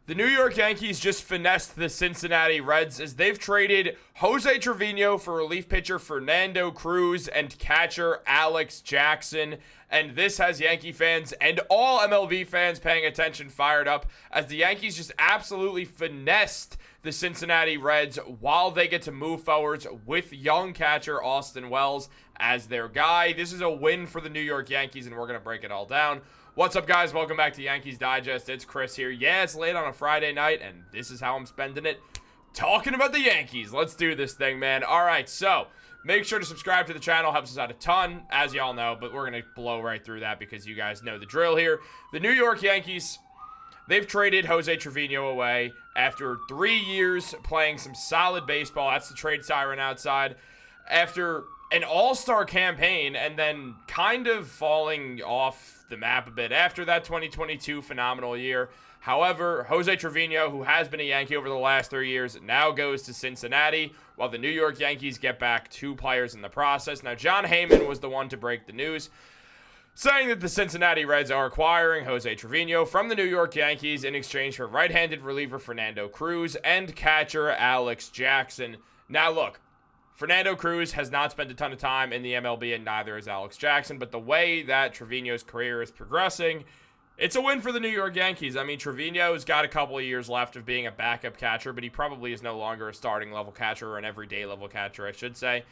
The New York Yankees just finessed the Cincinnati Reds as they've traded Jose Trevino for relief pitcher Fernando, Cruz, and catcher Alex Jackson. And this has Yankee fans and all MLB fans paying attention fired up as the Yankees just absolutely finessed the Cincinnati Reds while they get to move forwards with young catcher Austin Wells as their guy. This is a win for the New York Yankees, and we're going to break it all down. What's up, guys? Welcome back to Yankees Digest. It's Chris here. Yeah, it's late on a Friday night, and this is how I'm spending it. Talking about the Yankees. Let's do this thing, man. All right, so make sure to subscribe to the channel. Helps us out a ton, as y'all know, but we're going to blow right through that because you guys know the drill here. The New York Yankees, they've traded Jose Trevino away after 3 years playing some solid baseball. That's the trade siren outside. After an all-star campaign and then kind of falling off the map a bit after that 2022 phenomenal year. However, Jose Trevino, who has been a Yankee over the last 3 years, now goes to Cincinnati, while the New York Yankees get back 2 players in the process. Now, Jon Heyman was the one to break the news, saying that the Cincinnati Reds are acquiring Jose Trevino from the New York Yankees in exchange for right-handed reliever Fernando Cruz and catcher Alex Jackson. Now, look, Fernando Cruz has not spent a ton of time in the MLB, and neither has Alex Jackson, but the way that Trevino's career is progressing, it's a win for the New York Yankees. I mean, Trevino's got a couple of years left of being a backup catcher, but he probably is no longer a starting level catcher or an everyday level catcher, I should say.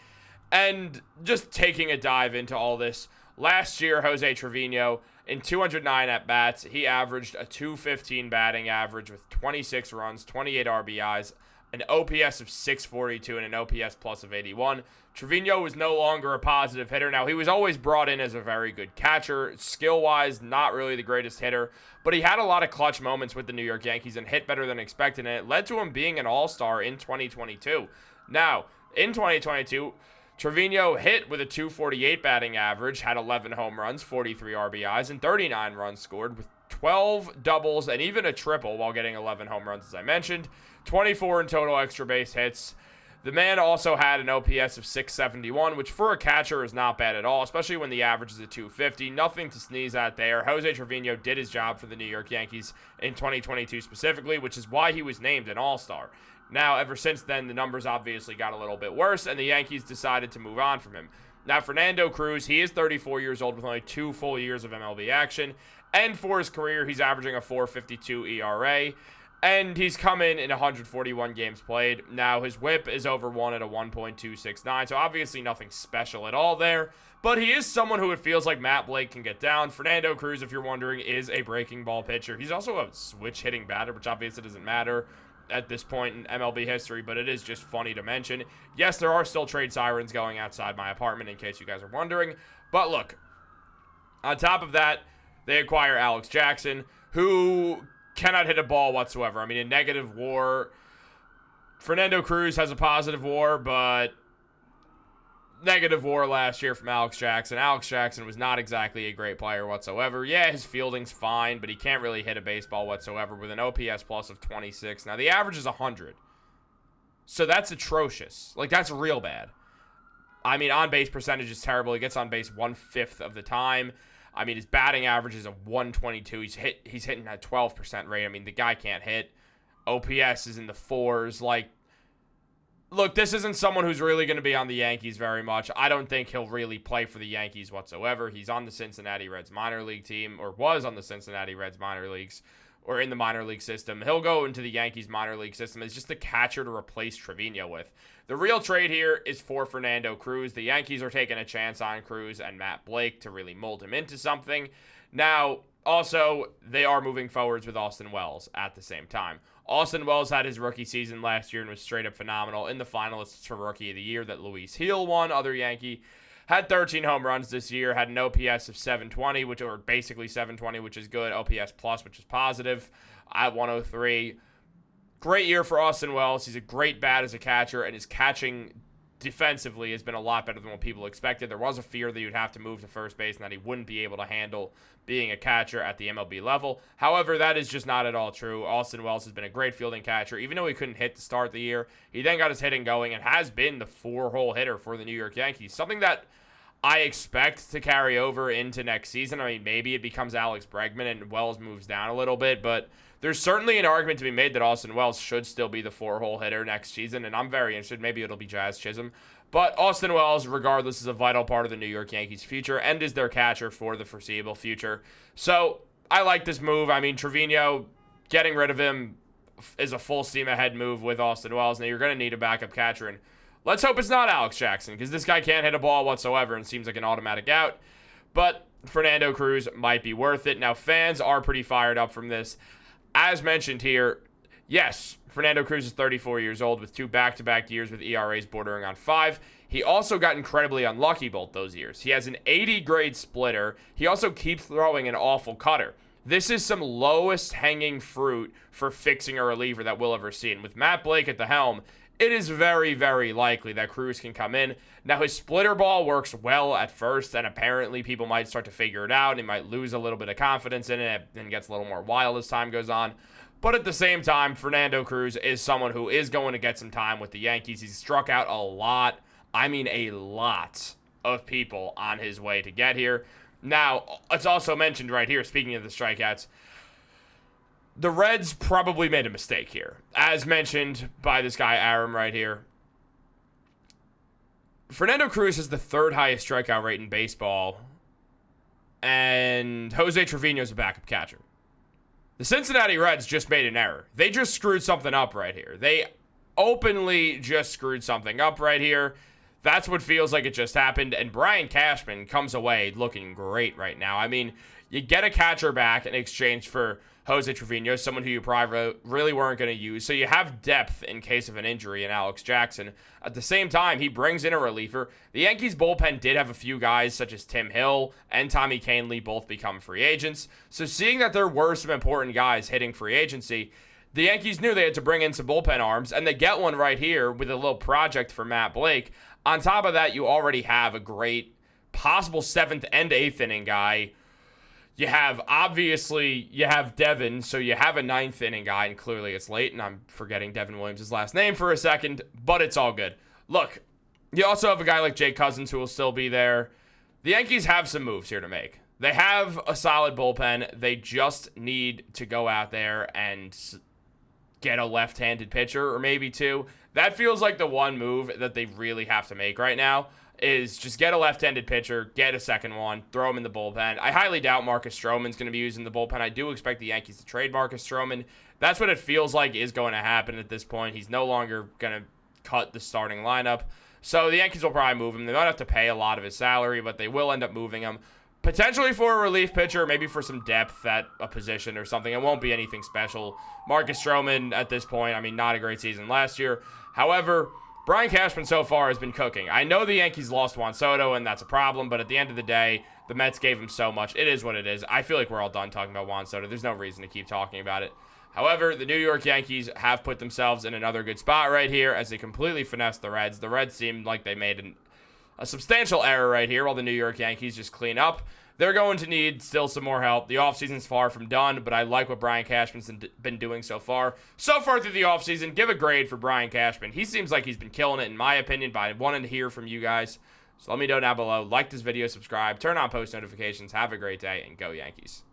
And just taking a dive into all this, last year, Jose Trevino, in 209 at-bats, he averaged a .215 batting average with 26 runs, 28 RBIs, an OPS of 642, and an OPS plus of 81. Trevino was no longer a positive hitter. Now, he was always brought in as a very good catcher. Skill-wise, not really the greatest hitter, but he had a lot of clutch moments with the New York Yankees and hit better than expected, and it led to him being an all-star in 2022. Now, in 2022, Trevino hit with a .248 batting average, had 11 home runs, 43 RBIs, and 39 runs scored with 12 doubles and even a triple while getting 11 home runs, as I mentioned. 24 in total extra base hits. The man also had an OPS of 671, which for a catcher is not bad at all, especially when the average is a .250. Nothing to sneeze at there. Jose Trevino did his job for the New York Yankees in 2022 specifically, which is why he was named an all-star. Now, ever since then, the numbers obviously got a little bit worse, and the Yankees decided to move on from him. Now, Fernando Cruz, he is 34 years old with only 2 full years of MLB action, and for his career, he's averaging a .452 ERA, and he's come in 141 games played. Now, his whip is over 1 at a 1.269, so obviously nothing special at all there, but he is someone who it feels like Matt Blake can get down. Fernando Cruz, if you're wondering, is a breaking ball pitcher. He's also a switch-hitting batter, which obviously doesn't matter at this point in MLB history, but it is just funny to mention. Yes, there are still trade sirens going outside my apartment, in case you guys are wondering, but look, on top of that, they acquire Alex Jackson, who cannot hit a ball whatsoever. I mean, a negative WAR. Fernando Cruz has a positive WAR, but negative WAR last year from Alex Jackson. Alex Jackson was not exactly a great player whatsoever. Yeah, his fielding's fine, but he can't really hit a baseball whatsoever with an OPS plus of 26. Now, the average is 100. So that's atrocious. Like, that's real bad. I mean, on-base percentage is terrible. He gets on base 1/5 of the time. I mean, his batting average is a 122. He's hitting at 12% rate. I mean, the guy can't hit. OPS is in the 4s. Like, look, this isn't someone who's really going to be on the Yankees very much. I don't think he'll really play for the Yankees whatsoever. He's on the Cincinnati Reds minor league team, or was on the Cincinnati Reds minor leagues, or in the minor league system. He'll go into the Yankees minor league system as just a catcher to replace Trevino with. The real trade here is for Fernando Cruz. The Yankees are taking a chance on Cruz and Matt Blake to really mold him into something. Now, also, they are moving forwards with Austin Wells at the same time. Austin Wells had his rookie season last year and was straight up phenomenal in the finalists for Rookie of the Year that Luis Gil won, other Yankee. Had 13 home runs this year, had an OPS of 720, or basically 720, which is good. OPS plus, which is positive, at 103. Great year for Austin Wells. He's a great bat as a catcher, and his catching defensively has been a lot better than what people expected. There was a fear that he would have to move to first base and that he wouldn't be able to handle being a catcher at the MLB level. However, that is just not at all true. Austin Wells has been a great fielding catcher. Even though he couldn't hit to start the year, he then got his hitting going and has been the 4-hole hitter for the New York Yankees. Something that I expect to carry over into next season. I mean, maybe it becomes Alex Bregman and Wells moves down a little bit, but there's certainly an argument to be made that Austin Wells should still be the 4-hole hitter next season, and I'm very interested. Maybe it'll be Jazz Chisholm. But Austin Wells, regardless, is a vital part of the New York Yankees' future and is their catcher for the foreseeable future. So I like this move. I mean, Trevino, getting rid of him is a full steam ahead move with Austin Wells. Now you're going to need a backup catcher, and let's hope it's not Alex Jackson, because this guy can't hit a ball whatsoever and seems like an automatic out. But Fernando Cruz might be worth it. Now fans are pretty fired up from this. As mentioned here, yes, Fernando Cruz is 34 years old with 2 back-to-back years with ERAs bordering on 5. He also got incredibly unlucky both those years. He has an 80 grade splitter. He also keeps throwing an awful cutter. This is some lowest hanging fruit for fixing a reliever that we'll ever see. And with Matt Blake at the helm, it is very, very likely that Cruz can come in. Now, his splitter ball works well at first, and apparently people might start to figure it out, and he might lose a little bit of confidence in it and gets a little more wild as time goes on. But at the same time, Fernando Cruz is someone who is going to get some time with the Yankees. He's struck out a lot, I mean a lot, of people on his way to get here. Now, it's also mentioned right here, speaking of the strikeouts, the Reds probably made a mistake here. As mentioned by this guy, Aram, right here. Fernando Cruz has the 3rd highest strikeout rate in baseball, and Jose Trevino is a backup catcher. The Cincinatti Reds just made an error. They just screwed something up right here. They openly just screwed something up right here. That's what feels like it just happened, and Brian Cashman comes away looking great right now. I mean, you get a catcher back in exchange for Jose Trevino, someone who you probably really weren't going to use, so you have depth in case of an injury in Alex Jackson. At the same time, he brings in a reliever. The Yankees bullpen did have a few guys such as Tim Hill and Tommy Kahnle both become free agents, so seeing that there were some important guys hitting free agency, the Yankees knew they had to bring in some bullpen arms, and they get one right here with a little project for Matt Blake. On top of that, you already have a great possible 7th and 8th inning guy. You have Devin, so you have a 9th inning guy, and clearly it's late, and I'm forgetting Devin Williams' last name for a second, but it's all good. Look, you also have a guy like Jake Cousins who will still be there. The Yankees have some moves here to make. They have a solid bullpen. They just need to go out there and get a left-handed pitcher, or maybe 2. That feels like the one move that they really have to make right now, is just get a left-handed pitcher, get a second one, throw him in the bullpen. I highly doubt Marcus Stroman's going to be using the bullpen. I do expect the Yankees to trade Marcus Stroman. That's what it feels like is going to happen at this point. He's no longer going to cut the starting lineup. So the Yankees will probably move him. They might have to pay a lot of his salary, but they will end up moving him. Potentially for a relief pitcher, maybe for some depth at a position or something. It won't be anything special. Marcus Stroman at this point, I mean, not a great season last year. However, Brian Cashman so far has been cooking. I know the Yankees lost Juan Soto, and that's a problem, but at the end of the day, the Mets gave him so much. It is what it is. I feel like we're all done talking about Juan Soto. There's no reason to keep talking about it. However, the New York Yankees have put themselves in another good spot right here as they completely finessed the Reds. The Reds seemed like they made a substantial error right here while the New York Yankees just clean up. They're going to need still some more help. The offseason's far from done, but I like what Brian Cashman's been doing so far. So far through the offseason, give a grade for Brian Cashman. He seems like he's been killing it, in my opinion, but I wanted to hear from you guys. So let me know down below. Like this video, subscribe, turn on post notifications. Have a great day, and go Yankees.